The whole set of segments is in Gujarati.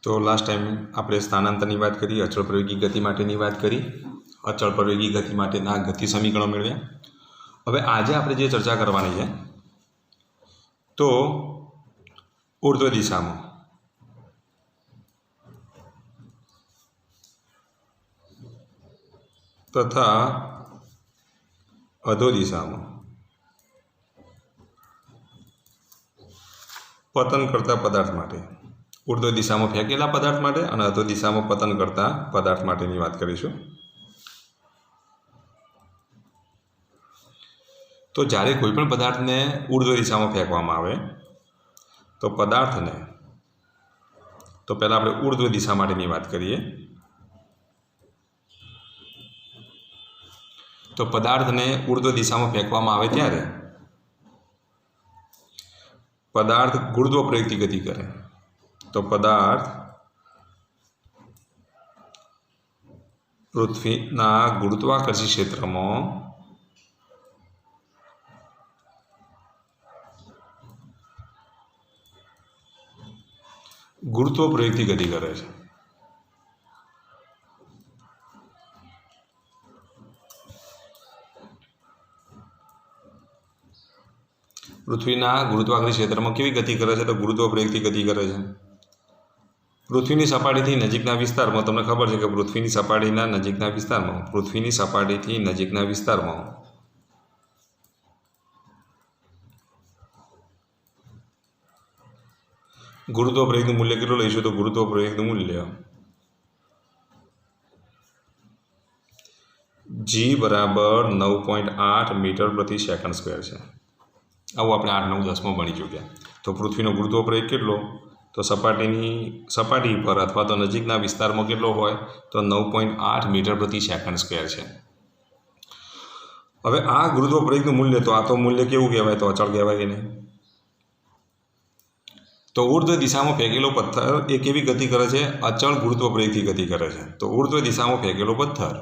तो लास्ट टाइम આપણે સ્થાનાંતરની વાત કરી, અચળ પ્રયોગી ગતિ માટેની વાત કરી, અચળ પ્રયોગી ગતિ માટેના ગતિ સમીકરણો મેળવ્યા. હવે આજે આપણે જે ચર્ચા કરવાની છે તો ઉર્ધ્વ દિશામાં તથા અધો દિશામાં પતન કરતા પદાર્થ માટે, ઉર્ધ્વ દિશામાં ફેંકેલા પદાર્થ માટે અને અધો દિશામાં પતન કરતા પદાર્થ માટેની વાત કરીશું. તો જ્યારે કોઈ પણ પદાર્થને ઉર્ધ્વ દિશામાં ફેંકવામાં આવે તો પદાર્થને, તો પહેલાં આપણે ઉર્ધ્વ દિશા માટેની વાત કરીએ. તો પદાર્થને ઉર્ધ્વ દિશામાં ફેંકવામાં આવે ત્યારે પદાર્થ ગુરુત્વ પ્રયોગથી ગતિ કરે. તો પદાર્થ પૃથ્વીના ગુરુત્વાકર્ષી ક્ષેત્રમાં ગુરુત્વ પ્રયોગથી ગતિ કરે છે. પૃથ્વીના ગુરુત્વાકર્ષી ક્ષેત્રમાં કેવી ગતિ કરે છે? તો ગુરુત્વ પ્રયોગથી ગતિ કરે છે. પૃથ્વીની સપાટીથી નજીકના વિસ્તારમાં, તમને ખબર છે કે પૃથ્વીની સપાટીના નજીકના વિસ્તારમાં, પૃથ્વીની સપાટીથી નજીકના વિસ્તારમાં ગુરુત્વ પ્રયોગનું મૂલ્ય કેટલું લઈશું? તો ગુરુત્વ પ્રયોગનું મૂલ્ય G બરાબર 9.8 મીટર પ્રતિ સેકન્ડ સ્ક્વેર છે. આવું આપણે 8, 9, 10માં ભણી ચૂક્યા. તો પૃથ્વીનો ગુરુત્વ પ્રયોગ કેટલો? તો સપાટી પર અથવા તો નજીકના વિસ્તારમાં કેટલો હોય? તો 9.8 મીટર પ્રતિ સેકન્ડ સ્ક્વેર છે. હવે આ ગુરુત્વ પ્રયોગનું મૂલ્ય, તો આ તો મૂલ્ય કેવું કહેવાય? તો અચળ કહેવાય કે નહીં? તો ઉર્ધ્વ દિશામાં ફેંકેલો પથ્થર એ કેવી ગતિ કરે છે? અચળ ગુરુત્વ પ્રયોગથી ગતિ કરે છે. તો ઉર્ધ્વ દિશામાં ફેંકેલો પથ્થર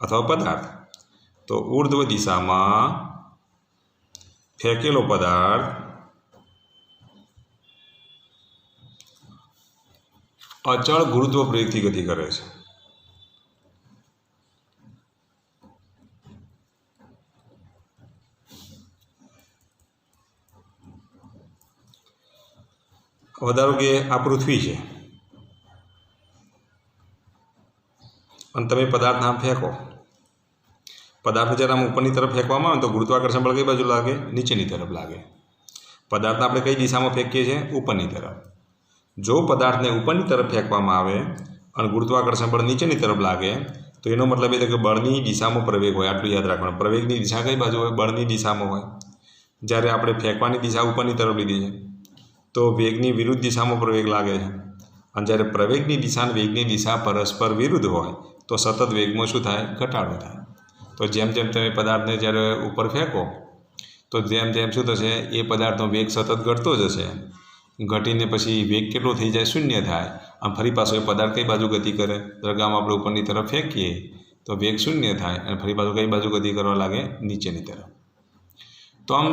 અથવા પદાર્થ, તો ઉર્ધ્વ દિશામાં ફેંકેલો પદાર્થ અચળ ગુરુત્વ પ્રયોગથી ગતિ કરે છે. ધારો કે આ પૃથ્વી છે અને તમે પદાર્થ આમ ફેંકો, પદાર્થને જ્યારે આમ ઉપરની તરફ ફેંકવામાં આવે તો ગુરુત્વાકર્ષણ બળ કઈ બાજુ લાગે? નીચેની તરફ લાગે. પદાર્થને આપણે કઈ દિશામાં ફેંકીએ છીએ? ઉપરની તરફ. જો પદાર્થને ઉપરની તરફ ફેંકવામાં આવે અને ગુરુત્વાકર્ષણ બળ નીચેની તરફ લાગે તો એનો મતલબ એ થાય કે બળની દિશામાં પ્રવેગ હોય. આટલું યાદ રાખવાનું. પ્રવેગની દિશા કઈ બાજુ હોય? બળની દિશામાં હોય. જ્યારે આપણે ફેંકવાની દિશા ઉપરની તરફ લીધી છે તો વેગની વિરુદ્ધ દિશામાં પ્રવેગ લાગે છે. અને જ્યારે પ્રવેગની દિશા અને વેગની દિશા પરસ્પર વિરુદ્ધ હોય તો સતત વેગમાં શું થાય? ઘટાડો થાય. તો જેમ જેમ તમે પદાર્થને જ્યારે ઉપર ફેંકો તો જેમ જેમ શું થશે? એ પદાર્થનો વેગ સતત ઘટતો જશે. ઘટીને પછી વેગ કેટલો થઈ જાય? શૂન્ય થાય. અને ફરી પાછો એ પદાર્થ કઈ બાજુ ગતિ કરે? દરગામ આપણે ઉપરની તરફ ફેંકીએ તો વેગ શૂન્ય થાય અને ફરી પાછું કઈ બાજુ ગતિ કરવા લાગે? નીચેની તરફ. તો આમ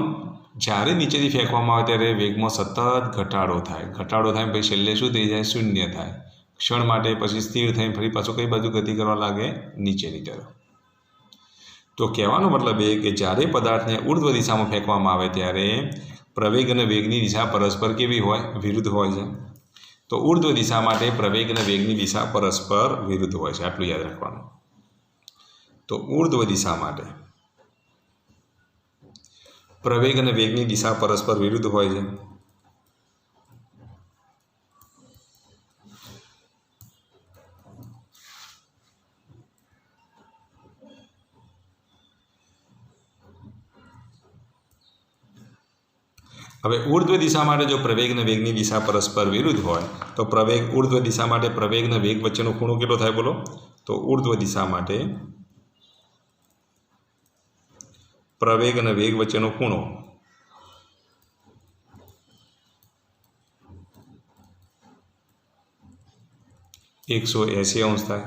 જ્યારે નીચેથી ફેંકવામાં આવે ત્યારે વેગમાં સતત ઘટાડો થાય. ઘટાડો થાય પછી છેલ્લે શું થઈ જાય? શૂન્ય થાય. ક્ષણ માટે પછી સ્થિર થઈને ફરી પાછું કઈ બાજુ ગતિ કરવા લાગે? નીચેની તરફ. તો કહેવાનો મતલબ એ કે જ્યારે પદાર્થને ઉર્ધ્વ દિશામાં ફેંકવામાં આવે ત્યારે પ્રવેગ અને વેગની દિશા પરસ્પર કેવી હોય? વિરુદ્ધ હોય છે. તો ઉર્ધ્વ દિશા માટે પ્રવેગ અને વેગની દિશા પરસ્પર વિરુદ્ધ હોય છે. આટલું યાદ રાખવાનું. તો ઉર્ધ્વ દિશા માટે પ્રવેગ અને વેગની દિશા પરસ્પર વિરુદ્ધ હોય છે. હવે ઉર્ધ્વ દિશા માટે જો પ્રવેગ અને વેગની દિશા પરસ્પર વિરુદ્ધ હોય તો ઉર્ધ્વ દિશા માટે પ્રવેગ અને વેગ વચ્ચેનો ખૂણો કેટલો થાય? બોલો. તો ઉર્ધ્વ દિશા માટે પ્રવેગ અને વેગ વચ્ચેનો ખૂણો (180 અંશ) થાય.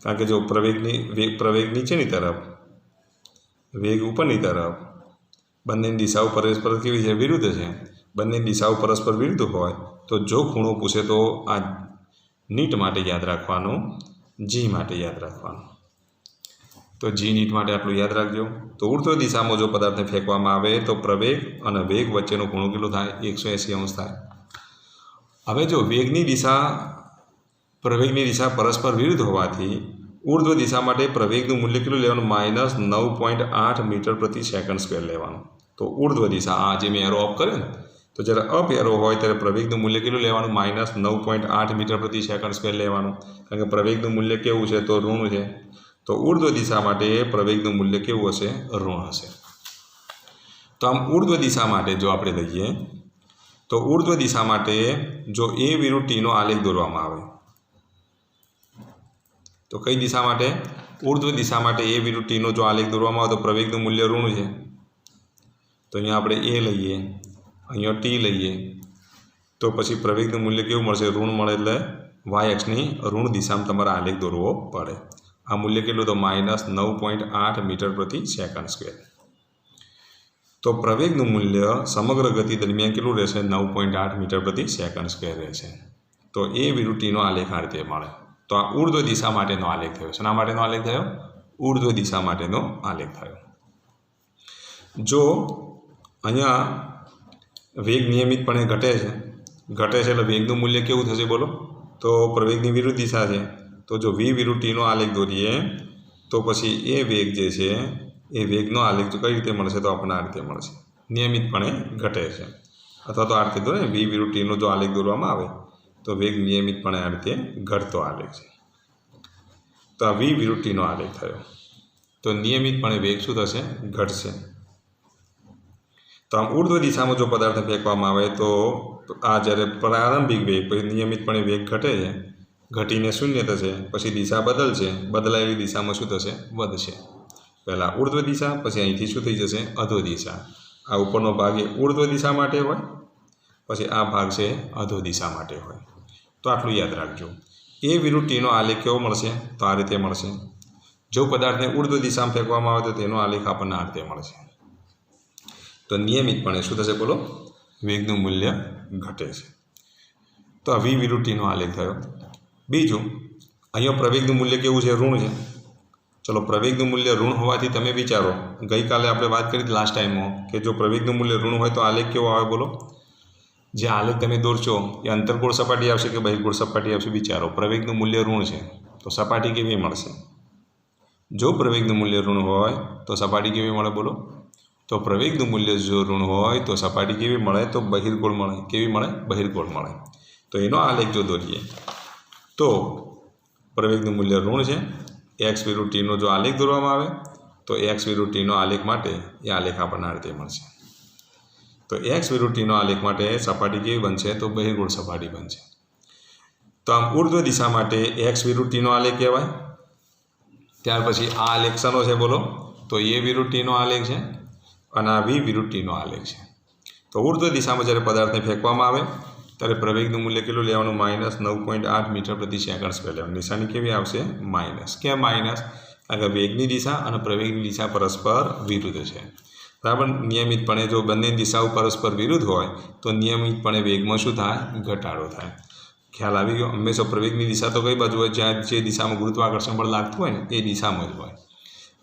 કારણ કે જો પ્રવેગ નીચેની તરફ, વેગ ઉપરની તરફ, બંનેની દિશાઓ પરસ્પર કેવી છે? વિરુદ્ધ છે. બંનેની દિશાઓ પરસ્પર વિરુદ્ધ હોય તો જો ખૂણો પૂછે તો આ નીટ માટે યાદ રાખવાનું, જી માટે યાદ રાખવાનું. તો જી નીટ માટે આટલું યાદ રાખજો. તો ઉર્ધ્વ દિશામાં જો પદાર્થને ફેંકવામાં આવે તો પ્રવેગ અને વેગ વચ્ચેનો ખૂણો કેટલો થાય? 180 અંશ થાય. હવે જો પ્રવેગની દિશા પરસ્પર વિરુદ્ધ હોવાથી ઉર્ધ્વ દિશા માટે પ્રવેગનું મૂલ્ય કેટલું લેવાનું? -9.8 મીટર પ્રતિ સેકન્ડ સ્ક્વેર લેવાનું. તો ઉર્ધ્વ દિશા, આ જે મેં એરો અપ કર્યો ને, તો જ્યારે અપ એરો હોય ત્યારે પ્રવેગનું મૂલ્ય કેટલું લેવાનું? -9.8 મીટર પ્રતિ સેકન્ડ સ્ક્વેર લેવાનું. કારણ કે પ્રવેગનું મૂલ્ય કેવું છે? તો ઋણ છે. તો ઉર્ધ્વ દિશા માટે પ્રવેગનું મૂલ્ય કેવું હશે? ઋણ હશે. તો આમ ઉર્ધ્વ દિશા માટે જો આપણે લઈએ તો ઉર્ધ્વ દિશા માટે જો એ વિરુદ્ધ ટીનો આલેખ દોરવામાં આવે તો કઈ દિશા માટે? ઉર્ધ્વ દિશા માટે એ વિરુદ્ધ ટીનો જો આલેખ દોરવામાં આવે તો પ્રવેગનું મૂલ્ય ઋણ છે. તો અહીંયા આપણે એ લઈએ, અહીંયા ટી લઈએ, તો પછી પ્રવેગનું મૂલ્ય કેવું મળશે? ઋણ મળે. એટલે વાય અક્ષની ઋણ દિશામાં તમારે આલેખ દોરવો પડે. આ મૂલ્ય કેટલું? તો -9.8 મીટર પ્રતિ સેકન્ડ સ્ક્વેર. તો પ્રવેગનું મૂલ્ય સમગ્ર ગતિ દરમિયાન કેટલું રહેશે? 9.8 મીટર પ્રતિ સેકન્ડ સ્ક્વેર રહેશે. તો એ વિરુદ્ધ ટીનો આલેખ આ રીતે મળે. તો આ ઉર્ધ્વ દિશા માટેનો આલેખ થયો. શેના માટેનો આલેખ થયો? ઉર્ધ્વ દિશા માટેનો આલેખ થયો. જો અહીંયા વેગ નિયમિતપણે ઘટે છે એટલે વેગનું મૂલ્ય કેવું થશે બોલો? તો પ્રવેગની વિરુદ્ધ દિશા છે. તો જો વી વિરુદ્ધ ટીનો આલેખ દોરીએ તો પછી એ વેગ જે છે એ વેગનો આલેખ જો કઈ રીતે મળશે? તો આપણને આ રીતે મળશે. નિયમિતપણે ઘટે છે. અથવા તો આ રીતે દોરે, વી વિરુદ્ધ ટીનો જો આલેખ દોરવામાં આવે તો વેગ નિયમિતપણે આ રીતે ઘટતો આલેખ છે. તો આ વી વિરુદ્ધ ટીનો આલેખ થયો. તો નિયમિતપણે વેગ શું થશે? ઘટશે. તો આમ ઉર્ધ્વ દિશામાં જો પદાર્થ ફેંકવામાં આવે તો આ જ્યારે પ્રારંભિક વેગ પછી નિયમિતપણે વેગ ઘટે છે, ઘટીને શૂન્ય થશે, પછી દિશા બદલશે, બદલાયેલી દિશામાં શું થશે? વધશે. પહેલાં ઉર્ધ્વ દિશા, પછી અહીંથી શું થઈ જશે? અધો દિશા. આ ઉપરનો ભાગ એ ઉર્ધ્વ દિશા માટે હોય, પછી આ ભાગ છે અધો દિશા માટે હોય. તો આટલું યાદ રાખજો. એ વિરુદ્ધ ટીનો આલેખ કેવો મળશે? તો આ રીતે મળશે. જો પદાર્થને ઉર્ધ્વ દિશામાં ફેંકવામાં આવે તો તેનો આલેખ આપણને આ રીતે મળશે. તો નિયમિતપણે શું થશે બોલો? વેગનું મૂલ્ય ઘટે છે. તો આ વી વિરુદ્ધ ટીનો આલેખ થયો. બીજું, અહીંયા પ્રવેગનું મૂલ્ય કેવું છે? ઋણ છે. ચલો, પ્રવેગનું મૂલ્ય ઋણ હોવાથી તમે વિચારો, ગઈકાલે આપણે વાત કરી હતી લાસ્ટ ટાઈમમાં કે જો પ્રવેગનું મૂલ્ય ઋણ હોય તો આલેખ કેવો આવે બોલો? જે આલેખ તમે દોરશો એ અંતર્ગોળ સપાટી આવશે કે બહિર્ગોળ સપાટી આવશે? વિચારો. પ્રવેગનું મૂલ્ય ઋણ છે તો સપાટી કેવી મળશે? જો પ્રવેગનું મૂલ્ય ઋણ હોય તો સપાટી કેવી મળે બોલો? તો પ્રવેગનું મૂલ્ય જો ઋણ હોય તો સપાટી કેવી મળે? તો બહિર્ગોળ મળે. કેવી મળે? બહિર્ગોળ મળે. તો એનો આલેખ જો દોરીએ તો પ્રવેગનું મૂલ્ય ઋણ છે, એક્સ વિરુદ્ધ ટીનો જો આલેખ દોરવામાં આવે તો એક્સ વિરુદ્ધ ટીનો આલેખ માટે એ આલેખ આપણને આ રીતે મળશે. તો એક્સ વિરુદ્ધ ટીનો આલેખ માટે સપાટી કેવી બનશે? તો બહિર્ગોળ સપાટી બનશે. તો આમ ઉર્ધ્વ દિશા માટે એક્સ વિરુદ્ધ ટીનો આલેખ કહેવાય. ત્યાર પછી આ આલેખ શાનો છે બોલો? તો એ વિરુદ્ધ ટીનો આલેખ છે અને આ વી વિરુદ્ધ ટીનો આલેખ છે. તો ઉર્ધ્વ દિશામાં જ્યારે પદાર્થને ફેંકવામાં આવે ત્યારે પ્રવેગનું મૂલ્ય કેટલું લેવાનું? -9.8 મીટર પ્રતિ સેકન્ડ સ્ક્વેર લેવાનું. નિશાની કેવી આવશે? માઇનસ. કેમ માઇનસ? કારણ કે વેગની દિશા અને પ્રવેગની દિશા પરસ્પર વિરુદ્ધ છે. બરાબર. નિયમિતપણે જો બંને દિશાઓ પરસ્પર વિરુદ્ધ હોય તો નિયમિતપણે વેગમાં શું થાય? ઘટાડો થાય. ખ્યાલ આવી ગયો? હંમેશા પ્રવેગની દિશા તો કઈ બાજુ હોય? જ્યાં જે દિશામાં ગુરુત્વાકર્ષણ બળ લાગતું હોય ને એ દિશામાં જ હોય.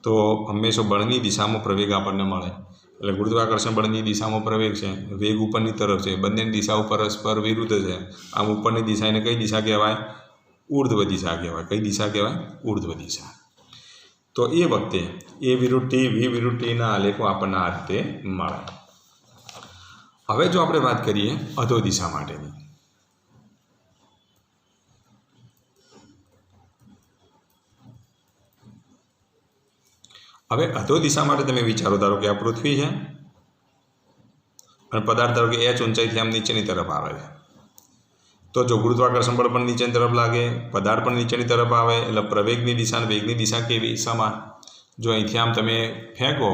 તો હંમેશા બળની દિશામાં પ્રવેગ આપણને મળે. એટલે ગુરુત્વાકર્ષણ બળની દિશામાં પ્રવેગ છે, વેગ ઉપરની તરફ છે, બંનેની દિશાઓ પરસ્પર વિરુદ્ધ છે. આમ ઉપરની દિશા એને કઈ દિશા કહેવાય? ઉર્ધ્વ દિશા કહેવાય. કઈ દિશા કહેવાય? ઉર્ધ્વ દિશા. તો એ વખતે એ વિરુદ્ધ ટી, વી વિરુદ્ધ ટીના આલેખો આપણને આ રીતે મળે. હવે જો આપણે વાત કરીએ અધો દિશા માટેની, હવે અધો દિશા માટે તમે વિચારો, ધારો કે આ પૃથ્વી છે અને પદાર્થ ધારો કે h ઊંચાઈથી આમ નીચેની તરફ આવે છે. તો જો ગુરુત્વાકર્ષણ બળ પણ નીચેની તરફ લાગે, પદાર્થ પણ નીચેની તરફ આવે, એટલે પ્રવેગની દિશા અને વેગની દિશા કેવી? સમાન. જો અહીંથી આમ તમે ફેંકો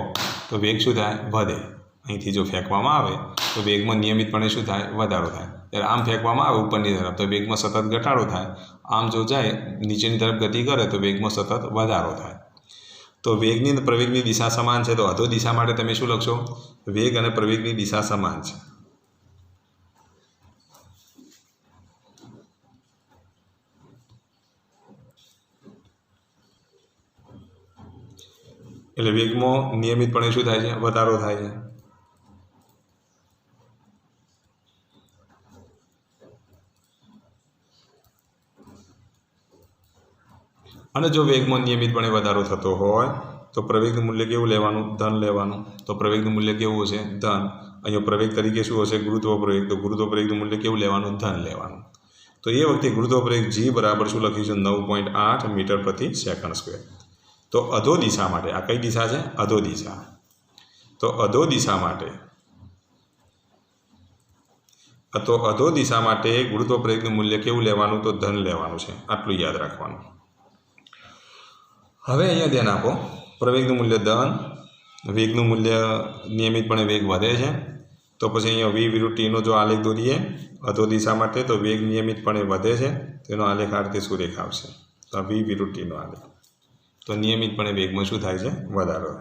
તો વેગ શું થાય? વધે. અહીંથી જો ફેંકવામાં આવે તો વેગમાં નિયમિતપણે શું થાય? વધારો થાય. ત્યારે આમ ફેંકવામાં આવે ઉપરની તરફ તો વેગમાં સતત ઘટાડો થાય. આમ જો જાય નીચેની તરફ ગતિ કરે તો વેગમાં સતત વધારો થાય. તો વેગની અને પ્રવેગની દિશા સમાન છે. તો અધો દિશા માટે તમે શું લખશો? વેગ અને પ્રવેગની દિશા સમાન છે. એટલે વેગમાં નિયમિતપણે શું થાય છે? વધારો થાય છે. અને જો વેગમાં નિયમિતપણે વધારો થતો હોય તો પ્રવેગનું મૂલ્ય કેવું લેવાનું? ધન લેવાનું. તો પ્રવેગનું મૂલ્ય કેવું હશે? ધન. અહીંયા પ્રવેગ તરીકે શું હશે? ગુરુત્વ પ્રવેગ. તો ગુરુત્વ પ્રવેગનું મૂલ્ય કેવું લેવાનું? ધન લેવાનું. તો એ વખતે ગુરુત્વ પ્રવેગ G બરાબર શું લખીશું? 9.8 મીટર પ્રતિ સેકન્ડ સ્ક્વેર. તો અધો દિશા માટે આ કઈ દિશા છે? અધો દિશા. તો અધો દિશા માટે ગુરુત્વ પ્રવેગનું મૂલ્ય કેવું લેવાનું? તો ધન લેવાનું છે. આટલું યાદ રાખવાનું. હવે અહીંયા ધ્યાન આપો, પ્રવેગનું મૂલ્ય ધન, વેગનું મૂલ્ય નિયમિતપણે વેગ વધે છે. તો પછી અહીંયા વી વિરુદ્ધ ટીનો જો આલેખ દોરીએ અધો દિશા માટે તો વેગ નિયમિતપણે વધે છે, તેનો આલેખ આ રીતે સુરેખ આવશે. તો આ વી વિરુદ્ધ ટીનો આલેખ. તો નિયમિતપણે વેગમાં શું થાય છે? વધારો.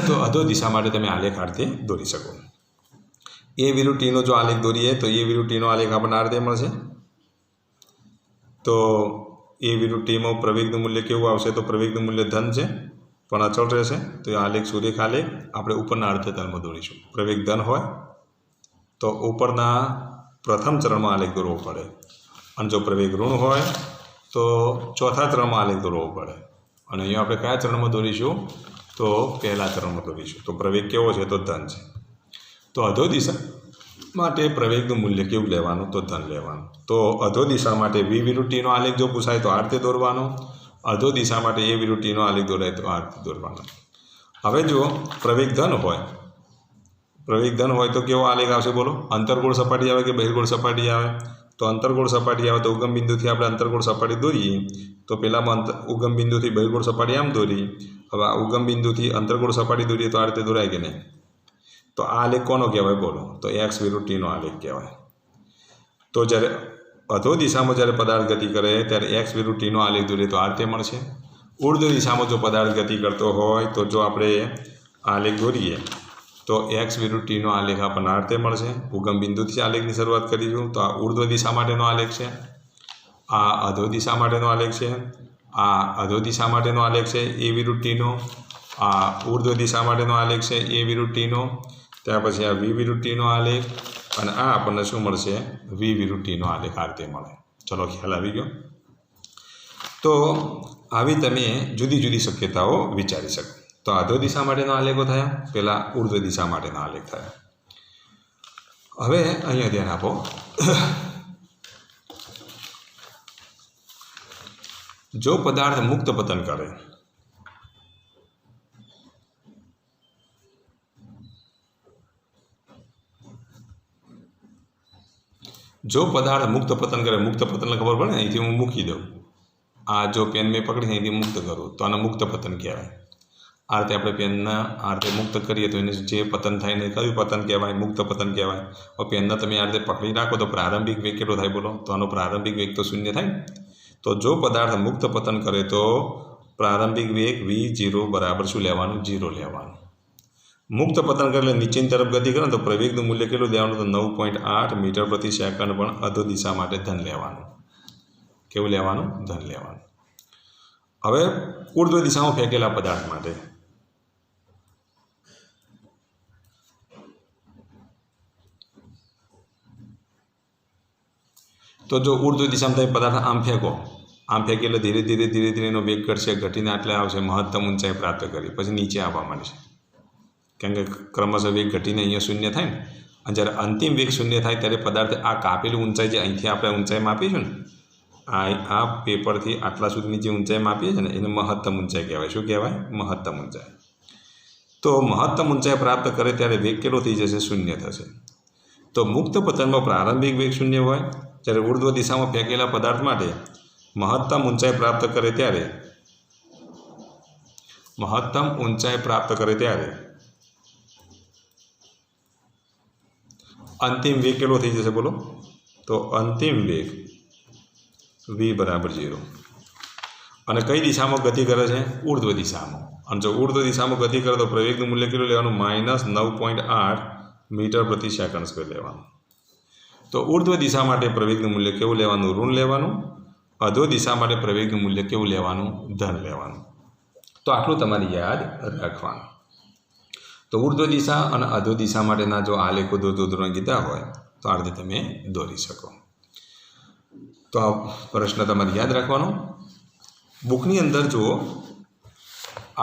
તો અધો દિશા માટે તમે આલેખ આ રીતે દોરી શકો. એ વિરુદ્ધ ટીનો જો આલેખ દોરીએ તો એ વિરુદ્ધ ટીનો આલેખ આપણને આ રીતે મળશે. તો એ વિરુદ્ધ ટીમાં પ્રવેગનું મૂલ્ય કેવું આવશે? તો પ્રવેગનું મૂલ્ય ધન છે પણ અચળ રહેશે. તો એ આલેખ સુરેખ આલેખ આપણે ઉપરના અર્ધતલમાં દોરીશું. પ્રવેગ ધન હોય તો ઉપરના પ્રથમ ચરણમાં આલેખ દોરવો પડે, અને જો પ્રવેગ ઋણ હોય તો ચોથા ચરણમાં આલેખ દોરવો પડે. અને અહીંયા આપણે કયા ચરણમાં દોરીશું? તો પહેલા ચરણમાં દોરીશું. તો પ્રવેગ કેવો છે? તો ધન છે. તો અધો દિશા માટે પ્રવેગનું મૂલ્ય કેવું લેવાનું? તો ધન લેવાનું. તો અધો દિશા માટે વી વિરુદ્ધ ટીનો આલેખ જો પૂછાય તો આ રીતે દોરવાનો. અધો દિશા માટે એ વિરુદ્ધ ટીનો આલેખ દોરાય તો આ રીતે દોરવાનો. હવે જો પ્રવેગ ધન હોય તો કેવો આલેખ આવશે? બોલો. અંતર્ગોળ સપાટી આવે કે બહિર્ગોળ સપાટી આવે? તો અંતર્ગોળ સપાટી આવે તો ઉગમ બિંદુથી આપણે અંતર્ગોળ સપાટી દોરીએ. તો પહેલામાં ઉગમ બિંદુથી બહિર્ગોળ સપાટી આમ દોરી. હવે આ ઉગમ બિંદુથી અંતર્ગોળ સપાટી દોરીએ તો આ રીતે દોરાય કે નહીં? તો આ આલેખ કોનો કહેવાય? બોલો. તો એક્સ વિરુદ્ધ ટીનો આલેખ કહેવાય. તો જ્યારે અધો દિશામાં જ્યારે પદાર્થ ગતિ કરે ત્યારે એક્સ વિરુદ્ધ ટીનો આલેખ દોરીએ તો આ રીતે મળશે. ઉર્ધ્વ દિશામાં જો પદાર્થ ગતિ કરતો હોય તો જો આપણે આલેખ દોરીએ તો એક્સ વિરુદ્ધ ટીનો આલેખ આપણને આ રીતે મળશે. ઉગમ બિંદુથી આલેખની શરૂઆત કરીશું. તો આ ઉર્ધ્વ દિશા માટેનો આલેખ છે, આ અધો દિશા માટેનો આલેખ છે, આ અધો દિશા માટેનો આલેખ છે એ વિરુદ્ધ ટીનો, આ ઉર્ધ્વ દિશા માટેનો આલેખ છે એ વિરુદ્ધ ટીનો, ત્યાર પછી આ વી વિરુદ્ધ ટીનો આલેખ, અને આ આપણને શું મળશે? વી વિરુદ્ધ ટીનો આલેખ આ રીતે મળે. ચલો, ખ્યાલ આવી ગયો. તો આવી તમે જુદી જુદી શક્યતાઓ વિચારી શકો. તો અધો દિશા માટેનો આલેખો થયા, પહેલાં ઉર્ધ્વ દિશા માટેના આલેખ થયા. હવે અહીંયા ધ્યાન આપો, જો પદાર્થ મુક્ત પતન કરે મુક્ત પતન ખબર પડે ને, અહીંથી હું મૂકી દઉં, આ જો પેન મેં પકડી અહીંથી મુક્ત કરું તો આને મુક્ત પતન કહેવાય. આ રીતે આપણે પેનના આ રીતે મુક્ત કરીએ તો એને જે પતન થાય ને કયું પતન કહેવાય? મુક્ત પતન કહેવાય. હવે પેનના તમે આ રીતે પકડી રાખો તો પ્રારંભિક વેગ કેટલો થાય? બોલો. તો આનો પ્રારંભિક વેગ તો શૂન્ય થાય ને. તો જો પદાર્થ મુક્ત પતન કરે તો પ્રારંભિક વેગ v0 બરાબર શું લેવાનું? 0 લેવાનું. મુક્ત પતન કરે એટલે નીચેની તરફ ગતિ કરે તો પ્રવેગનું મૂલ્ય કેટલું લેવાનું? તો 9.8 મીટર પ્રતિ સેકન્ડ, પણ અધો દિશા માટે ધન લેવાનું. કેવું લેવાનું? ધન લેવાનું. હવે ઉર્ધ્વ દિશામાં ફેંકેલા પદાર્થ માટે તો જો ઉર્ધ્વ દિશામાં તમે પદાર્થ આમ ફેંકો, આમ ફેંકી એટલે ધીરે ધીરે એનો વેગ ઘટશે, ઘટીને આટલે આવશે, મહત્તમ ઊંચાઈ પ્રાપ્ત કરી, પછી નીચે આવવા માંડશે. કેમ કે ક્રમશઃ વેગ ઘટીને અહીંયા શૂન્ય થાય ને, અને જ્યારે અંતિમ વેગ શૂન્ય થાય ત્યારે પદાર્થ આ કાપેલી ઊંચાઈ જે અહીંથી આપણે ઊંચાઈ માપીશું ને, આ પેપરથી આટલા સુધીની જે ઊંચાઈ માપીએ છીએ ને એને મહત્તમ ઊંચાઈ કહેવાય. શું કહેવાય? મહત્તમ ઊંચાઈ. તો મહત્તમ ઊંચાઈ પ્રાપ્ત કરે ત્યારે વેગ કેટલો થઈ જશે? શૂન્ય થશે. તો મુક્ત પતનમાં પ્રારંભિક વેગ શૂન્ય હોય, જ્યારે ઉર્ધ્વ દિશામાં ફેંકેલા પદાર્થ માટે મહત્તમ ઊંચાઈ પ્રાપ્ત કરે ત્યારે અંતિમ વેગ કેટલો થઈ જશે? બોલો. તો અંતિમ વેગ v બરાબર 0. અને કઈ દિશામાં ગતિ કરે છે? ઉર્ધ્વ દિશામાં. અને જો ઉર્ધ્વ દિશામાં ગતિ કરે તો પ્રવેગનું મૂલ્ય કેટલું લેવાનું? -9.8 મીટર પ્રતિ સેકન્ડ સ્ક્વેર લેવાનું. તો ઉર્ધ્વ દિશા માટે પ્રવેગનું મૂલ્ય કેવું લેવાનું? ઋણ લેવાનું. અધો દિશા માટે પ્રવેગનું મૂલ્ય કેવું લેવાનું? ધન લેવાનું. તો આટલું તમારે યાદ રાખવાનું. તો ઉર્ધ્વ દિશા અને અધો દિશા માટેના જો આલેખો દોરવા કીધા હોય તો આ રીતે તમે દોરી શકો. તો આ પ્રશ્ન તમારે યાદ રાખવાનો. બુકની અંદર જુઓ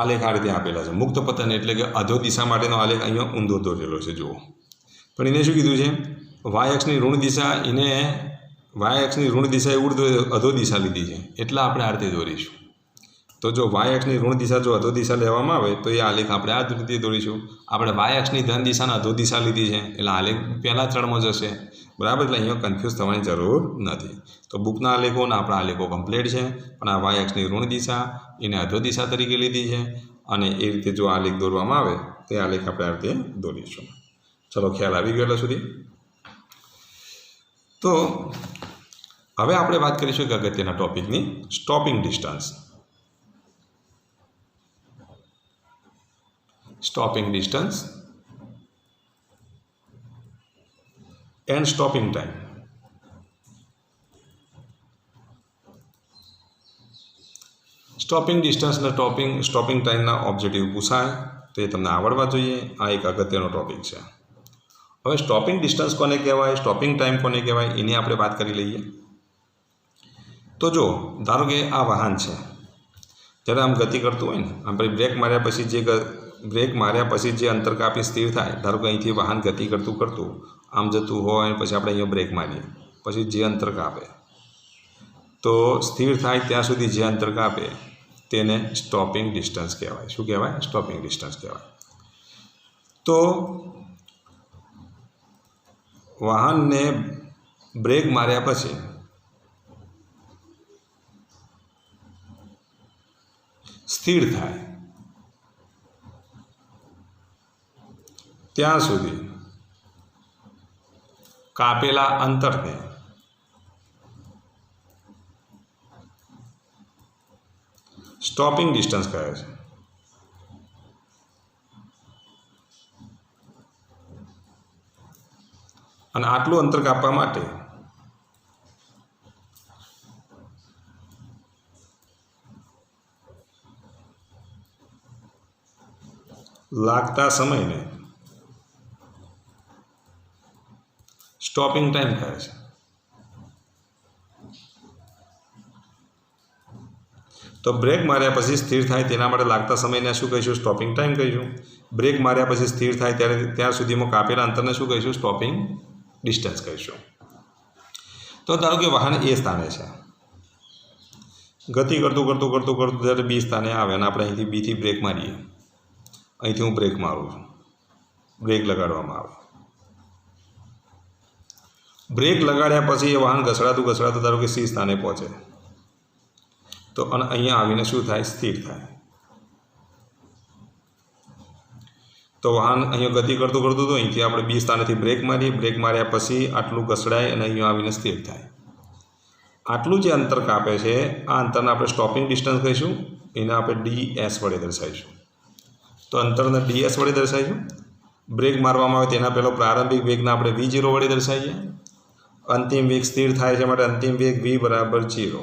આલેખ આ રીતે આપેલા છે. મુક્ત પતન એટલે કે અધો દિશા માટેનો આલેખ અહીંયા ઊંધો દોરેલો છે જુઓ. પણ એને શું કીધું છે? વાય અક્ષની ઋણ દિશા વાય અક્ષની ઋણ દિશા એ અધો દિશા લીધી છે એટલે આપણે આ રીતે દોરીશું. તો જો વાય અક્ષની ઋણ દિશા જો અધો દિશા લેવામાં આવે તો એ આલેખ આપણે આ રીતે દોરીશું. આપણે વાય અક્ષની ધન દિશાને અધો દિશા લીધી છે એટલે આલેખ પહેલાં ચરણમાં જશે. બરાબર? એટલે અહીંયા કન્ફ્યુઝ થવાની જરૂર નથી. તો બુકના આલેખો અને આપણા આલેખો કમ્પ્લીટ છે. પણ આ વાય અક્ષની ઋણ દિશા એને અધો દિશા તરીકે લીધી છે અને એ રીતે જો આલેખ દોરવામાં આવે તો એ આલેખ આપણે આ રીતે દોરીશું. ચલો, ખ્યાલ આવી ગયો એટલે સુધી. તો હવે આપણે વાત કરીશું એક અગત્યના ટોપિકની, stopping distance. Stopping distance and stopping time. Stopping distance અને સ્ટોપિંગ ટાઈમના ઓબ્જેક્ટિવ પૂછાય તો એ તમને આવડવા જોઈએ. આ એક અગત્યનો ટોપિક છે. હવે સ્ટોપિંગ ડિસ્ટન્સ કોને કહેવાય, સ્ટોપિંગ ટાઈમ કોને કહેવાય એની આપણે વાત કરી લઈએ. તો જો ધારો કે આ વાહન છે, જ્યારે આમ ગતિ કરતું હોય ને, આમ પછી બ્રેક માર્યા પછી જે અંતર કાપી સ્થિર થાય, ધારો કે અહીંથી વાહન ગતિ કરતું આમ જતું હોય, પછી આપણે અહીંયા બ્રેક મારીએ, પછી જે અંતર કાપે તો સ્થિર થાય ત્યાં સુધી જે અંતર કાપે તેને સ્ટોપિંગ ડિસ્ટન્સ કહેવાય. શું કહેવાય? સ્ટોપિંગ ડિસ્ટન્સ કહેવાય. તો વાહનને બ્રેક માર્યા પછી સ્થિર થાય ત્યાં સુધી કાપેલા અંતરને સ્ટોપિંગ ડિસ્ટન્સ કહે છે. અને આટલું અંતર કાપવા માટે લાગતા સમયને સ્ટોપિંગ ટાઈમ કહે છે. તો બ્રેક માર્યા પછી સ્થિર થાય તેના માટે લાગતા સમયને શું કહીશું? સ્ટોપિંગ ટાઈમ કહીશું. બ્રેક માર્યા પછી સ્થિર થાય ત્યાં સુધીમાં કાપેલા અંતરને શું કહીશું? સ્ટોપિંગ ડિસ્ટન્સ કહીશું. તો ધારો કે વાહન એ સ્થાને છે, ગતિ કરતું જ્યારે બી સ્થાને આવે અને આપણે અહીંથી બીથી બ્રેક મારીએ, અહીંથી હું બ્રેક મારું છું, બ્રેક લગાડવામાં આવે. બ્રેક લગાડ્યા પછી એ વાહન ઘસડાતું ધારો કે સી સ્થાને પહોંચે તો અને અહીંયા આવીને શું થાય? સ્થિર થાય. તો વાહન અહીંયા ગતિ કરતું તો અહીંથી આપણે બી સ્થાનેથી બ્રેક માર્યા પછી આટલું ઘસડાય અને અહીંયા આવીને સ્થિર થાય. આટલું જે અંતર કાપે છે આ અંતરને આપણે સ્ટોપિંગ ડિસ્ટન્સ કહીશું. એને આપણે ડીએસ વડે દર્શાવીશું. તો અંતરને ડીએસ વડે દર્શાવીશું. બ્રેક મારવામાં આવે તેના પહેલો પ્રારંભિક વેગને આપણે V0 વડે દર્શાવીએ. અંતિમ વેગ સ્થિર થાય છે માટે અંતિમ વેગ V બરાબર 0.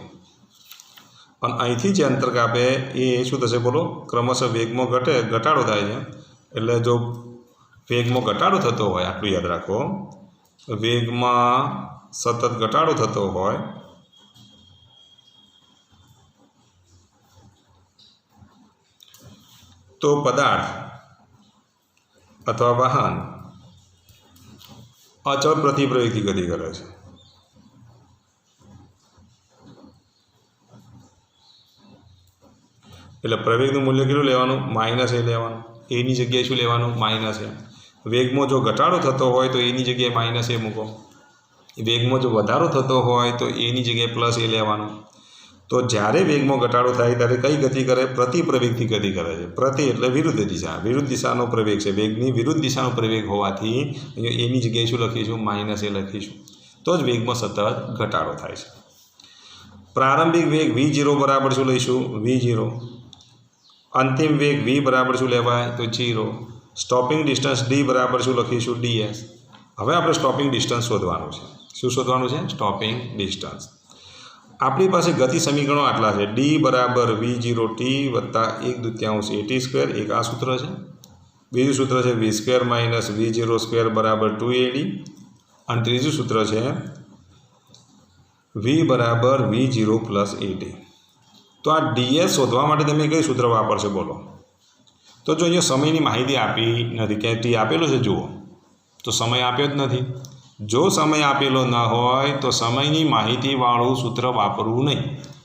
અને અહીંથી જે અંતર કાપે એ શું થશે બોલો? ક્રમશઃ વેગમાં ઘટાડો થાય છે. એટલે જો વેગમાં ઘટાડો થતો હોય, આટલું યાદ રાખો, વેગમાં સતત ઘટાડો થતો હોય તો પદાર્થ અથવા વાહન અચળ પ્રતિપ્રવૃત્તિ ગતિ કરે છે. એટલે પ્રવેગનું મૂલ્ય કેટલું લેવાનું? માઇનસ એ લેવાનું. એની જગ્યાએ શું લેવાનું? માઇનસ એ. વેગમાં જો ઘટાડો થતો હોય તો એની જગ્યાએ માઇનસ એ મૂકો. વેગમાં જો વધારો થતો હોય તો એની જગ્યાએ પ્લસ એ લેવાનું. તો જ્યારે વેગમાં ઘટાડો થાય ત્યારે કઈ ગતિ કરે? પ્રતિપ્રવેગથી ગતિ કરે છે. પ્રતિ એટલે વિરુદ્ધ દિશા, વિરુદ્ધ દિશાનો પ્રવેગ છે. વેગની વિરુદ્ધ દિશાનો પ્રવેગ હોવાથી અહીંયા એની જગ્યાએ શું લખીશું? માઇનસ એ લખીશું. તો જ વેગમાં સતત ઘટાડો થાય છે. પ્રારંભિક વેગ V0 બરાબર શું લઈશું? V0. અંતિમ વેગ V બરાબર શું લેવાય? તો 0. સ્ટોપિંગ ડિસ્ટન્સ D બરાબર શું લખીશું? DS. હવે આપણે સ્ટોપિંગ ડિસ્ટન્સ શોધવાનું છે. શું શોધવાનું છે? Stopping distance. આપણી પાસે ગતિ સમીકરણો આટલા છે d બરાબર v0t વત્તા 1/2 at² એક આ સૂત્ર છે. બીજું સૂત્ર છે v² માઇનસ v02 બરાબર 2ad અને ત્રીજું સૂત્ર છે v બરાબર v0 પ્લસ at. તો આ ds શોધવા માટે તમે કઈ સૂત્ર વાપરશો બોલો? તો જો અહીંયા સમયની માહિતી આપી નથી, ક્યાંય t આપેલો છે જુઓ, તો સમય આપ્યો જ નથી. જો સમય આપેલો ન હોય તો સમયની માહિતીવાળું સૂત્ર વાપરવું નહીં.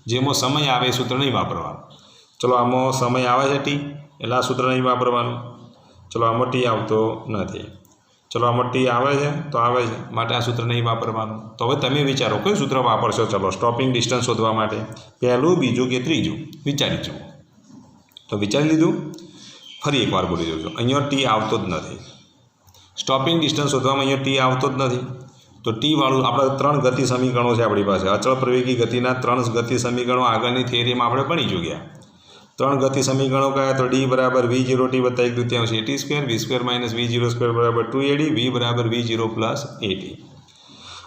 જેમાં સમય આવે એ સૂત્ર નહીં વાપરવાનું. ચલો આમાં સમય આવે છે ટી, એટલે આ સૂત્ર નહીં વાપરવાનું. ચલો આમાં ટી આવતો નથી, ચલો આમાં ટી આવે છે તો આવે છે, માટે આ સૂત્ર નહીં વાપરવાનું. તો હવે તમે વિચારો કયું સૂત્ર વાપરશો? ચલો સ્ટોપિંગ ડિસ્ટન્સ શોધવા માટે પહેલું, બીજું કે ત્રીજું વિચારી જુઓ. તો વિચારી લીધું? ફરી એકવાર બોલી દઉં છું, અહીંયા ટી આવતો જ નથી. સ્ટોપિંગ ડિસ્ટન્સ શોધવામાં અહીંયા ટી આવતો જ નથી. તો ટીવાળું આપણે 3 ગતિ સમીકરણો છે આપણી પાસે. અચળ પ્રવેગી ગતિના 3 ગતિ સમીકરણો આગળની થિયરીમાં આપણે ભણી ચૂક્યા. 3 ગતિ સમીકરણો કયા? તો d બરાબર v0t વત્તા 1/2 at², v² માઇનસ v02 બરાબર 2ad, v બરાબર v0 પ્લસ at.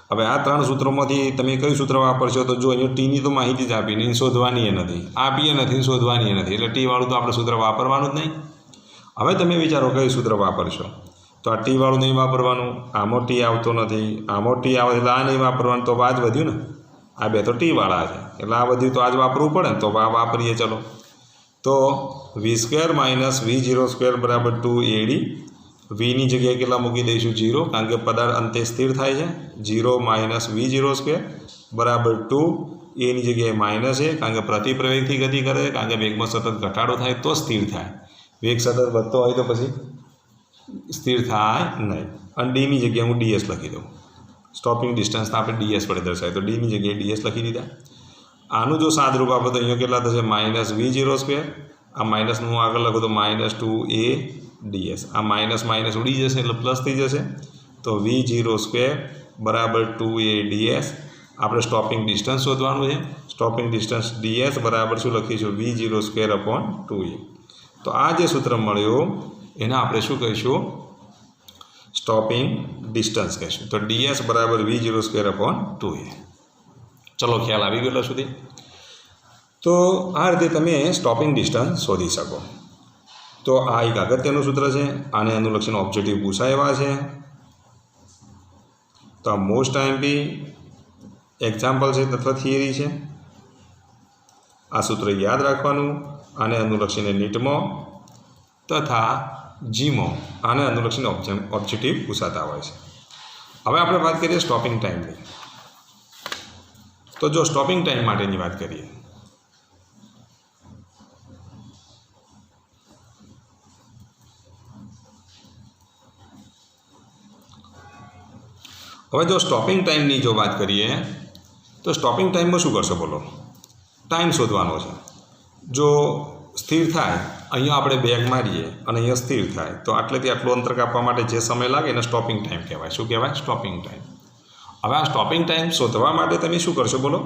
હવે આ 3 સૂત્રોમાંથી તમે કયું સૂત્ર વાપરશો? તો જો અહીંયા ટીની તો માહિતી જ આપી નહીં, શોધવાની એ નથી, આપીએ નથી, શોધવાની એ નથી, એટલે ટીવાળું તો આપણે સૂત્ર વાપરવાનું જ નહીં. હવે તમે વિચારો કયું સૂત્ર વાપરશો? તો આ ટીવાળું નહીં વાપરવાનું, આમાં ટી આવતો નથી, આમાં ટી આવે એટલે આ નહીં વાપરવાનું. તો આ જ વધ્યું ને, આ બે તો ટીવાળા છે એટલે આ બધું તો આ જ વાપરવું પડે ને, તો આ વાપરીએ. ચલો તો v² માઇનસ v02 બરાબર 2ad, vની જગ્યાએ કેટલા મૂકી દઈશું? 0, કારણ કે પદાર્થ અંતે સ્થિર થાય છે. 0 માઇનસ v02 બરાબર 2, એની જગ્યાએ માઇનસ છે કારણ કે પ્રતિપ્રવેગથી ગતિ કરે છે, કારણ કે વેગમાં સતત ઘટાડો થાય તો સ્થિર થાય. વેગ સતત વધતો હોય તો પછી સ્થિર થાય નહીં. અને ડીની જગ્યાએ હું ds લખી દઉં. સ્ટોપિંગ ડિસ્ટન્સના આપણે ds વડે દર્શાવીએ, તો ડીની જગ્યાએ ds લખી દીધા. આનું જો સાદરૂપ આપો તો અહીંયા કેટલા થશે? માઇનસ v02, આ માઇનસનું હું આગળ લખું તો માઇનસ 2a ds. આ માઇનસ માઇનસ ઉડી જશે એટલે પ્લસ થઈ જશે. તો v02 બરાબર 2a ds. આપણે સ્ટોપિંગ ડિસ્ટન્સ શોધવાનું છે. સ્ટોપિંગ ડિસ્ટન્સ ds બરાબર શું લખીશું? v02/2a. તો આ જે સૂત્ર મળ્યું એને આપણે શું કહીશું? સ્ટોપિંગ ડિસ્ટન્સ કહીશું. તો ds બરાબર v02/2a. ચલો ખ્યાલ આવી ગયો સુધી? તો આ રીતે તમે સ્ટોપિંગ ડિસ્ટન્સ શોધી શકો. તો આ એક અગત્યનું સૂત્ર છે. આને અનુલક્ષીને ઓબ્જેક્ટિવ પૂછાય છે. તો આ મોસ્ટ આઈએમપી એક્ઝામ્પલ છે તથા થિયરી છે. આ સૂત્ર યાદ રાખવાનું. આને અનુલક્ષીને નીટમાં તથા જીમાં આને અનુલક્ષીને ઓબ્જેક્ટિવ પૂછાતા હોય છે. હવે આપણે વાત કરીએ સ્ટોપિંગ ટાઈમની. તો જો સ્ટોપિંગ ટાઈમ માટેની વાત કરીએ, હવે જો સ્ટોપિંગ ટાઈમની જો વાત કરીએ તો સ્ટોપિંગ ટાઈમમાં શું કરશો બોલો? ટાઈમ શોધવાનો છે. જો સ્થિર થાય, અહીંયા આપણે બેગ મારીએ અને અહીંયા સ્થિર થાય, તો આટલેથી આટલું અંતર કાપવા માટે જે સમય લાગે એને સ્ટોપિંગ ટાઈમ કહેવાય. શું કહેવાય? Stopping time. હવે આ સ્ટોપિંગ ટાઈમ શોધવા માટે તમે શું કરશો બોલો?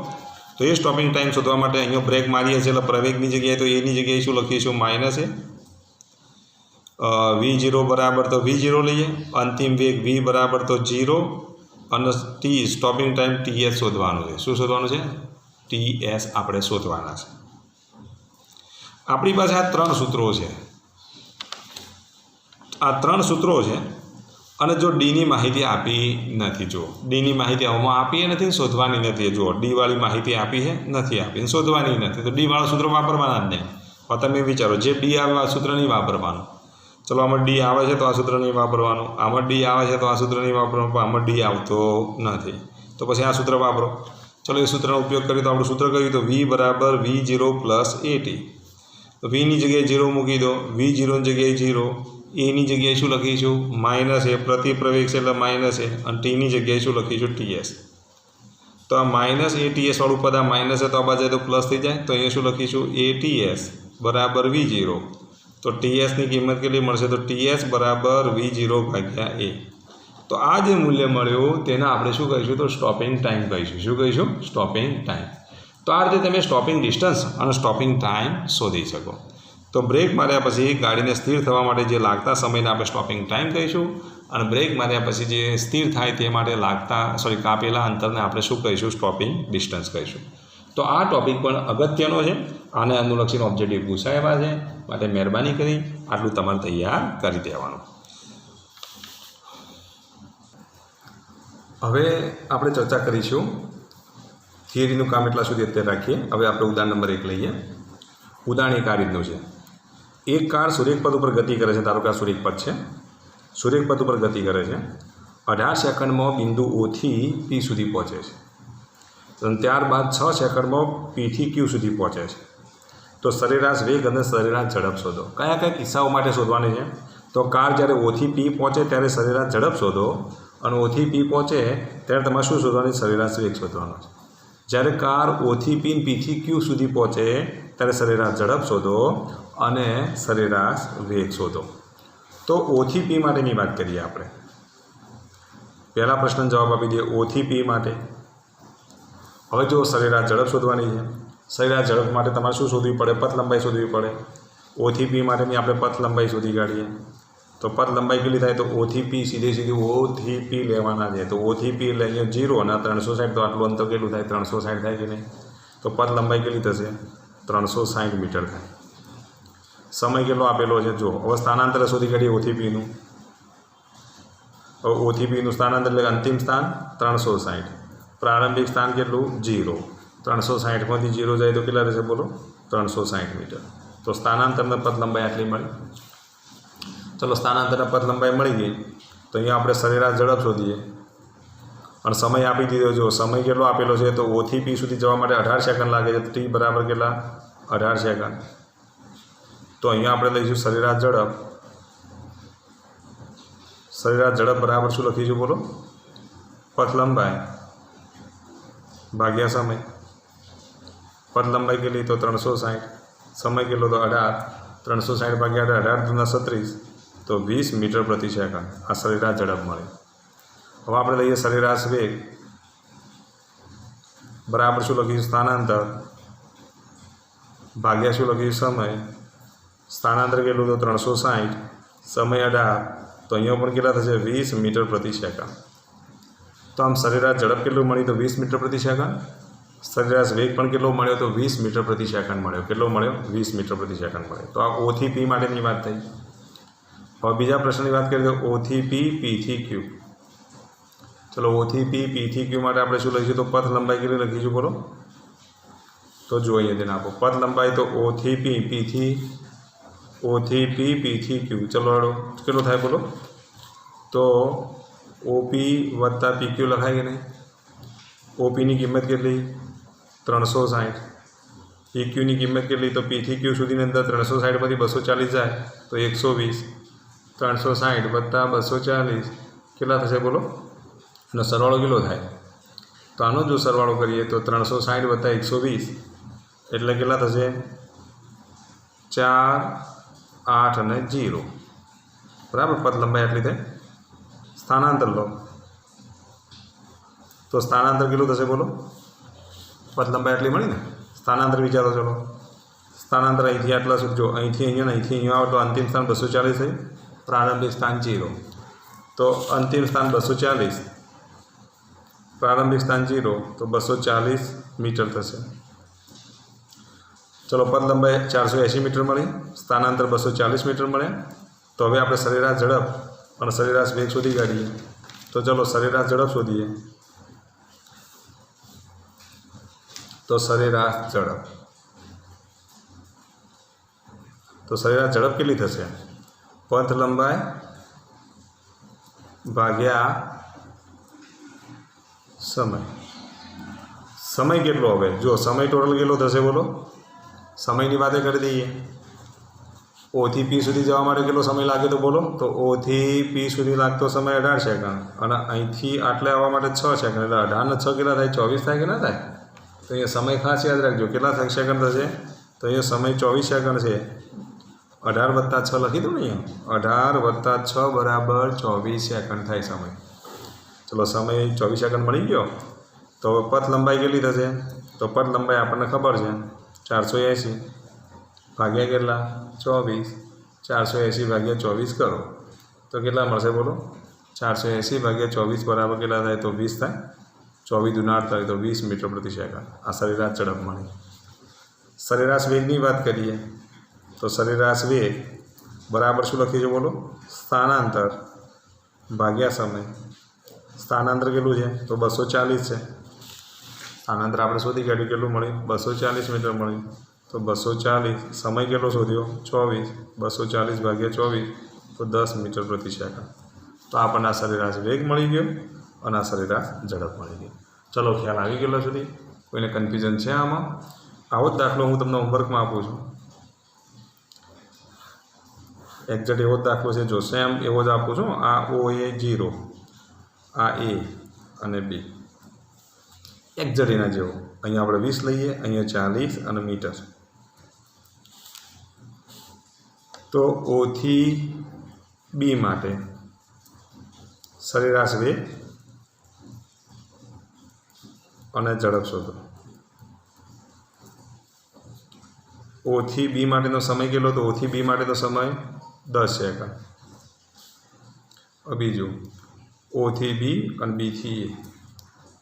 તો એ સ્ટોપિંગ ટાઈમ શોધવા માટે અહીંયા બ્રેક મારીએ છીએ એટલે પ્રવેગની જગ્યાએ તો એની જગ્યાએ શું લખીશું? માઇનસ એ. v0 બરાબર તો v0 લઈએ, અંતિમ વેગ v બરાબર તો 0 અને ટી સ્ટોપિંગ ટાઈમ ts શોધવાનું છે. શું શોધવાનું છે? ts આપણે શોધવાના છે. આપણી પાસે આ 3 સૂત્રો છે. આ 3 સૂત્રો છે અને જો ડીની માહિતી આપી નથી, જો ડીની માહિતી આમાં આપી નથી, શોધવાની નથી. જો ડીવાળી માહિતી આપી છે નથી, આપી શોધવાની નથી, તો ડીવાળા સૂત્રો વાપરવાના જ નહીં. પણ તમે વિચારો, જે ડી આવે આ સૂત્ર નહીં વાપરવાનું. ચલો આમાં ડી આવે છે તો આ સૂત્ર નહીં વાપરવાનું, આમાં ડી આવે છે તો આ સૂત્ર નહીં વાપરવાનું, પણ આમાં ડી આવતો નથી, તો પછી આ સૂત્ર વાપરો. ચલો એ સૂત્રનો ઉપયોગ કરીએ તો આપણું સૂત્ર કહ્યું તો v બરાબર v0 પ્લસ at. તો vની જગ્યાએ 0 મૂકી દો, v0ની જગ્યાએ 0, એની જગ્યાએ શું લખીશું? માઇનસ એ. પ્રતિપ્રવેગ છે એટલે માઇનસ એ, અને ટીની જગ્યાએ શું લખીશું? ts. તો આ માઇનસ ats વાળું પદ આ માઇનસ છે તો આ બાજુ તો પ્લસ થઈ જાય, તો અહીંયા શું લખીશું? ats બરાબર v0. તો ટીએસની કિંમત કેટલી મળશે? તો ટીએસ બરાબર v0/a. તો આ જે મૂલ્ય મળ્યું તેને આપણે શું કહીશું? તો સ્ટોપિંગ ટાઈમ કહીશું. શું કહીશું? Stopping time. તો આ રીતે તમે સ્ટોપિંગ ડિસ્ટન્સ અને સ્ટોપિંગ ટાઈમ શોધી શકો. તો બ્રેક માર્યા પછી ગાડીને સ્થિર થવા માટે જે લાગતા સમયને આપણે સ્ટોપિંગ ટાઈમ કહીશું, અને બ્રેક માર્યા પછી જે સ્થિર થાય તે માટે કાપેલા અંતરને આપણે શું કહીશું? સ્ટોપિંગ ડિસ્ટન્સ કહીશું. તો આ ટૉપિક પણ અગત્યનો છે, આને અનુલક્ષીને ઓબ્જેક્ટિવ પૂછાયા છે, માટે મહેરબાની કરી આટલું તમારે તૈયાર કરી દેવાનું. હવે આપણે ચર્ચા કરીશું થિયરીનું કામ એટલા સુધી અત્યારે રાખીએ. હવે આપણે ઉદાહરણ નંબર 1 લઈએ. ઉદાહરણ 1 આ રીતનું છે. એક કાર સૂર્યપથ ઉપર ગતિ કરે છે. ધારો કે આ સૂર્યપથ છે, સૂર્યપથ ઉપર ગતિ કરે છે. 18 સેકન્ડમાં બિંદુ O થી P સુધી પહોંચે છે, અને ત્યારબાદ 6 સેકન્ડમાં P થી Q સુધી પહોંચે છે. તો સરેરાશ વેગ અને સરેરાશ ઝડપ શોધો. કયા કયા કિસ્સાઓ માટે શોધવાની છે? તો કાર જ્યારે O થી P પહોંચે ત્યારે સરેરાશ ઝડપ શોધો, અને O થી P પહોંચે ત્યારે તમારે શું શોધવાની? સરેરાશ વેગ શોધવાનો છે. જ્યારે કાર O થી P અને P થી Q સુધી પહોંચે ત્યારે સરેરાશ ઝડપ શોધો અને સરેરાશ વેગ શોધો. તો O થી P માટેની વાત કરીએ આપણે. પહેલા પ્રશ્નનો જવાબ આપી દઈએ. O થી P માટે હવે જો સરેરાશ ઝડપ શોધવાની છે. સરેરાશ ઝડપ માટે તમારે શું શોધવી પડે? પથ લંબાઈ શોધવી પડે. O થી P માટેની આપણે પથ લંબાઈ શોધી કાઢીએ. તો પથ લંબાઈ કેટલી થાય? તો O થી P સીધી O થી P લેવાના છે. તો O થી P એટલે અહીંયા 0 અને 360, તો આટલું અંતર કેટલું થાય? 360 થાય કે નહીં? તો પથ લંબાઈ કેટલી થશે? 360 મીટર થાય. સમય કેટલો આપેલો છે? જો હવે સ્થાનાંતર શોધી કાઢીએ O થી P નું. હવે O થી P નું સ્થાનાંતર એટલે અંતિમ સ્થાન 360, પ્રારંભિક સ્થાન કેટલું? 0. 360માંથી 0 જાય તો કેટલા રહેશે? બોલો, 360 મીટર. તો સ્થાનાંતરના પથ લંબાઈ આટલી મળી. ચલો, સ્થાનાંતરના પથ લંબાઈ મળી ગઈ. તો અહીંયા આપણે સરેરાશ ઝડપ શોધીએ, અને સમય આપી દીધો. જો સમય કેટલો આપેલો છે? તો O થી P સુધી જવા માટે 18 સેકન્ડ લાગે છે. T બરાબર કેટલા? 18 સેકન્ડ. તો અહીંયા આપણે લઈશું સરેરાશ ઝડપ. સરેરાશ ઝડપ બરાબર શું લખીશું? બોલો, પથ લંબાઈ ભાગ્યા સમય. પથ લંબાઈ કેટલી? તો 360. સમય કેટલો? તો 18. 360 ભાગ્યા 18, 36, તો 20 મીટર પ્રતિ સેકન્ડ. આ સરેરાશ ઝડપ મળે. હવે આપણે લઈએ સરેરાશ વેગ. બરાબર શું લખીશું? સ્થાનાંતર ભાગ્યા શું લખીશું? સમય. સ્થાનાંતર કેટલું? તો 360, સમય 18, તો અહીંયા પણ કેટલા થશે? 20 મીટર પ્રતિ સેકન્ડ. તો આમ સરેરાશ ઝડપ કેટલું મળી? તો 20 મીટર પ્રતિ સેકન્ડ. સરેરાશ વેગ પણ કેટલો મળ્યો? તો 20 મીટર પ્રતિ સેકન્ડ મળ્યો. કેટલો મળ્યો? 20 મીટર પ્રતિ સેકન્ડ મળ્યો. તો આ O થી P માટેની વાત થઈ. હવે બીજા પ્રશ્નની વાત કરીએ. તો O થી P, P થી Q. ચલો, O થી P, P થી Q માટે આપણે શું લખીશું? તો પથ લંબાઈ કેટલી લખીશું? બોલો, તો જો અહીંયા તેને આપો પથ લંબાઈ. તો O થી P, P થી Q. ચલો હળો, કેટલો થાય? બોલો, તો OP વત્તા PQ લખાય કે નહીં? OPની કિંમત કેટલી? 360. PQની કિંમત કેટલી? તો P થી Q સુધીની અંદર 360માંથી 240 જાય તો 120. 360 વત્તા 240 કેટલા થશે? બોલો, અને સરવાળો કેટલો થાય? તો આનો જો સરવાળો કરીએ તો 360 વત્તા 120 એટલે કેટલા થશે? 4, 8 અને 0. બરાબર, પથ લંબાઈ આટલી થાય. સ્થાનાંતર લો તો સ્થાનાંતર કેટલું થશે? બોલો, પથ લંબાઈ આટલી મળી ને. સ્થાનાંતર વિચારો. ચલો, સ્થાનાંતર અહીંથી આટલા સુધી. જો અહીંથી અહીંયા, અહીંથી અહીંયા આવે તો અંતિમ સ્થાન 240 થઈ, પ્રારંભિક સ્થાન 0. તો અંતિમ સ્થાન 240, પ્રારંભિક સ્થાન 0, તો 240 મીટર થશે. ચલો, પથ લંબાઈ 480 મીટર મળી, સ્થાનાંતર 240 મીટર મળે. તો હવે આપણે સરેરાશ ઝડપ અને સરેરાશ વેગ શોધી કાઢીએ. તો ચલો, સરેરાશ ઝડપ શોધીએ. તો સરેરાશ ઝડપ કેટલી થશે? પથ લંબાઈ ભાગ્યા સમય. સમય કેટલો? હવે જો સમય ટોટલ કેટલો થશે? બોલો, સમયની વાતે કરી દઈએ. O થી P સુધી જવા માટે કેટલો સમય લાગે? તો બોલો, તો O થી P સુધી લાગતો સમય 18 સેકન્ડ, અને અહીંથી આટલે આવવા માટે 6 સેકન્ડ. એટલે 18 ને 6 કેટલા થાય? 24 થાય કે ના થાય? તો અહીંયા સમય ખાસ યાદ રાખજો. કેટલા સેકન્ડ થશે? તો અહીંયા સમય 24 સેકન્ડ છે. 18 વત્તા 6 લખી દઉં ને અહીંયા. 18 વત્તા 6 બરાબર 24 સેકન્ડ થાય સમય. ચલો, સમય 24 સેકન્ડ મળી ગયો. તો પથ લંબાઈ કેટલી થશે? તો પથ લંબાઈ આપણને ખબર છે 480 ભાગ્યા કેટલા? 24. 480 ભાગ્યા 24 કરો તો કેટલા મળશે? બોલો, 480 ભાગ્યા 24 બરાબર કેટલા થાય? તો 20 થાય. 24 દુના 48 તો 20 મીટર પ્રતિ સેકન્ડ આ સરેરાશ ઝડપ મળી. સરેરાશ વેગની વાત કરીએ તો સરેરાશ વેગ બરાબર શું લખીએ છીએ બોલો? સ્થાનાંતર ભાગ્યા સમય. સ્થાનાંતર કેટલું છે? તો 240 છે. સ્થાનાંતર આપણે શોધી કાઢ્યું, કેટલું મળ્યું? 240 મીટર મળ્યું. તો 240, સમય કેટલો શોધ્યો? 24. 240 ભાગ્યા 24 તો 10 મીટર પ્રતિ સેકન્ડ. તો આપણને આ સરેરાશ વેગ મળી ગયો અને આ સરેરાશ ઝડપ મળી ગઈ. ચલો, ખ્યાલ આવી ગયેલો સુધી? કોઈને કન્ફ્યુઝન છે આમાં? આવો જ દાખલો હું તમને હોમવર્કમાં આપું છું. એક્ઝેક્ટ એવો જ દાખલો છે, જો સેમ એવો જ આપું છું. આ OA 0, આ A અને B એક્ઝેક્ટ એના જેવો. અહીંયા આપણે 20 લઈએ, અહીંયા 40 અને મીટર. તો O થી B માટે સરેરાશ વેગ અને ઝડપ શોધો. O થી B માટેનો સમય કેટલો? તો O થી B માટેનો સમય 10 સેકન્ડ. બીજું O થી B અને B થી A.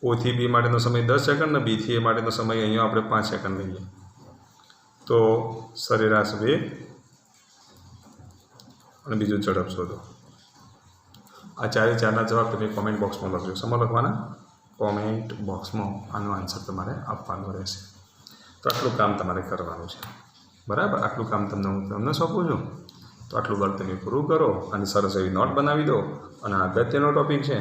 O થી B માટેનો સમય 10 સેકન્ડ અને B થી A માટેનો સમય અહીંયા આપણે 5 સેકન્ડ લઈએ. તો સરેરાશ વેગ અને બીજું ઝડપ શોધો. આ ચારે ચારના જવાબ તમે કોમેન્ટ બોક્સમાં લખજો. શેમાં લખવાના? કોમેન્ટ બોક્સમાં આનો આન્સર તમારે આપવાનો રહેશે. તો આટલું કામ તમારે કરવાનું છે, બરાબર? આટલું કામ તમને સોંપું છું. તો આટલું વર્ક તમે પૂરું કરો અને સરસ એવી નોટ બનાવી દો. અને અગત્યનો ટૉપિક છે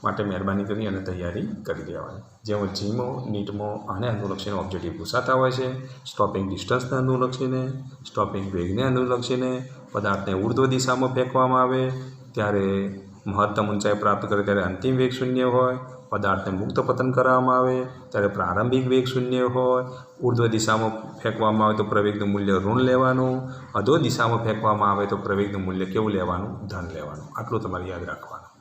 માટે મહેરબાની કરી અને તૈયારી કરી દેવાની. જેમાં જીમો, નીટમો આને અનુલક્ષીને ઓબ્જેક્ટિવ પૂછાતા હોય છે. સ્ટોપિંગ ડિસ્ટન્સને અનુલક્ષીને, સ્ટોપિંગ વેગને અનુલક્ષીને, પદાર્થને ઉર્ધ્વ દિશામાં ફેંકવામાં આવે ત્યારે મહત્તમ ઊંચાઈ પ્રાપ્ત કરે ત્યારે અંતિમ વેગ 0 હોય. પદાર્થને મુક્ત પતન કરવામાં આવે ત્યારે પ્રારંભિક વેગ 0 હોય. ઉર્ધ્વ દિશામાં ફેંકવામાં આવે તો પ્રવેગનું મૂલ્ય ઋણ લેવાનું. અધો દિશામાં ફેંકવામાં આવે તો પ્રવેગનું મૂલ્ય કેવું લેવાનું? ધન લેવાનું. આટલું તમારે યાદ રાખવાનું.